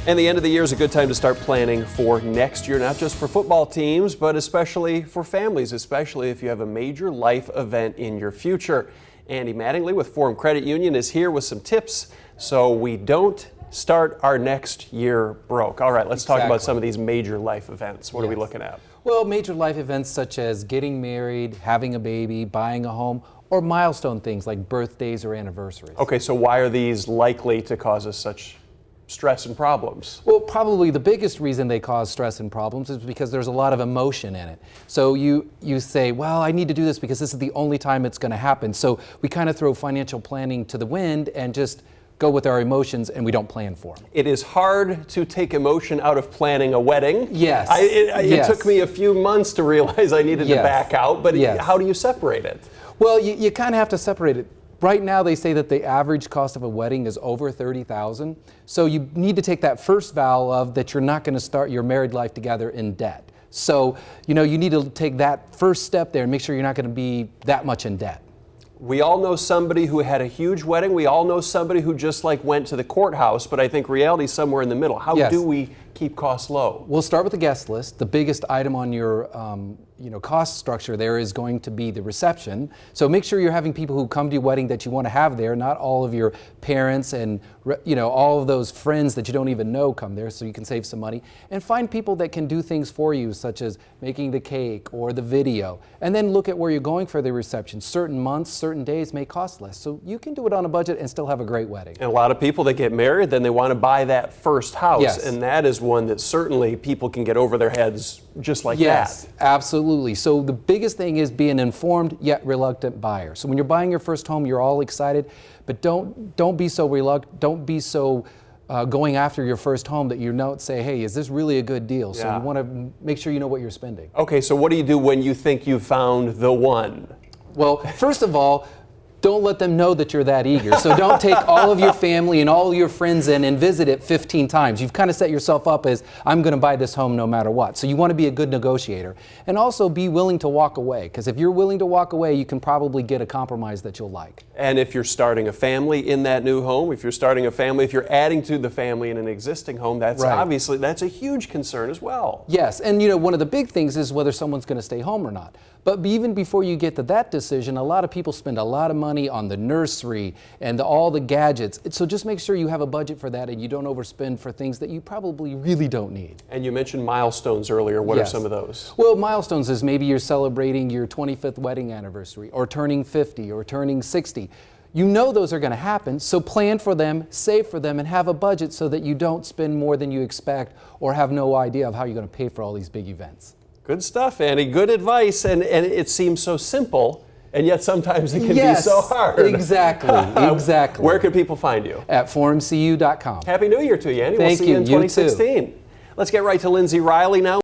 And the end of the year is a good time to start planning for next year, not just for football teams, but especially for families, especially if you have a major life event in your future. Andy Mattingly with Forum Credit Union is here with some tips so we don't start our next year broke. All right, let's talk about some of these major life events. What are we looking at? Well, major life events such as getting married, having a baby, buying a home, or milestone things like birthdays or anniversaries. Okay, so why are these likely to cause us such stress and problems? Well, probably the biggest reason they cause stress and problems is because there's a lot of emotion in it. So you say, well, I need to do this because this is the only time it's going to happen. So we kind of throw financial planning to the wind and just go with our emotions, and we don't plan for them. It is hard to take emotion out of planning a wedding. Yes. It took me a few months to realize I needed to back out, but how do you separate it? Well, you kind of have to separate it. Right now, they say that the average cost of a wedding is over $30,000. So you need to take that first vow of that you're not going to start your married life together in debt. So, you need to take that first step there and make sure you're not going to be that much in debt. We all know somebody who had a huge wedding. We all know somebody who just went to the courthouse, but I think reality's somewhere in the middle. How do we keep costs low? We'll start with the guest list. The biggest item on your cost structure there is going to be the reception. So make sure you're having people who come to your wedding that you want to have there, not all of your parents and all of those friends that you don't even know come there, so you can save some money. And find people that can do things for you, such as making the cake or the video. And then look at where you're going for the reception. Certain months, certain days may cost less. So you can do it on a budget and still have a great wedding. And a lot of people that get married, then they want to buy that first house. Yes. And that is one that certainly people can get over their heads just like that. Yes, absolutely. So the biggest thing is be an informed yet reluctant buyer. So when you're buying your first home, you're all excited, but don't be so reluctant. Don't be so going after your first home that you don't say, hey, is this really a good deal? So you want to make sure you know what you're spending. Okay, so what do you do when you think you've found the one? Well, first of all, don't let them know that you're that eager. So don't take all of your family and all your friends in and visit it 15 times. You've kind of set yourself up as, I'm going to buy this home no matter what. So you want to be a good negotiator. And also be willing to walk away. Because if you're willing to walk away, you can probably get a compromise that you'll like. And if you're starting a family in that new home, if you're adding to the family in an existing home, that's obviously, that's a huge concern as well. Yes, and one of the big things is whether someone's going to stay home or not. But even before you get to that decision, a lot of people spend a lot of money on the nursery and all the gadgets. So just make sure you have a budget for that and you don't overspend for things that you probably really don't need. And you mentioned milestones earlier. What are some of those? Well, milestones is maybe you're celebrating your 25th wedding anniversary or turning 50 or turning 60. You know those are going to happen, so plan for them, save for them, and have a budget so that you don't spend more than you expect or have no idea of how you're going to pay for all these big events. Good stuff, Andy. Good advice, and it seems so simple, and yet sometimes it can be so hard. Exactly, exactly. Where can people find you? At forumcu.com. Happy New Year to you, Andy. Thank we'll see you in 2016. You too. Let's get right to Lindsay Riley now.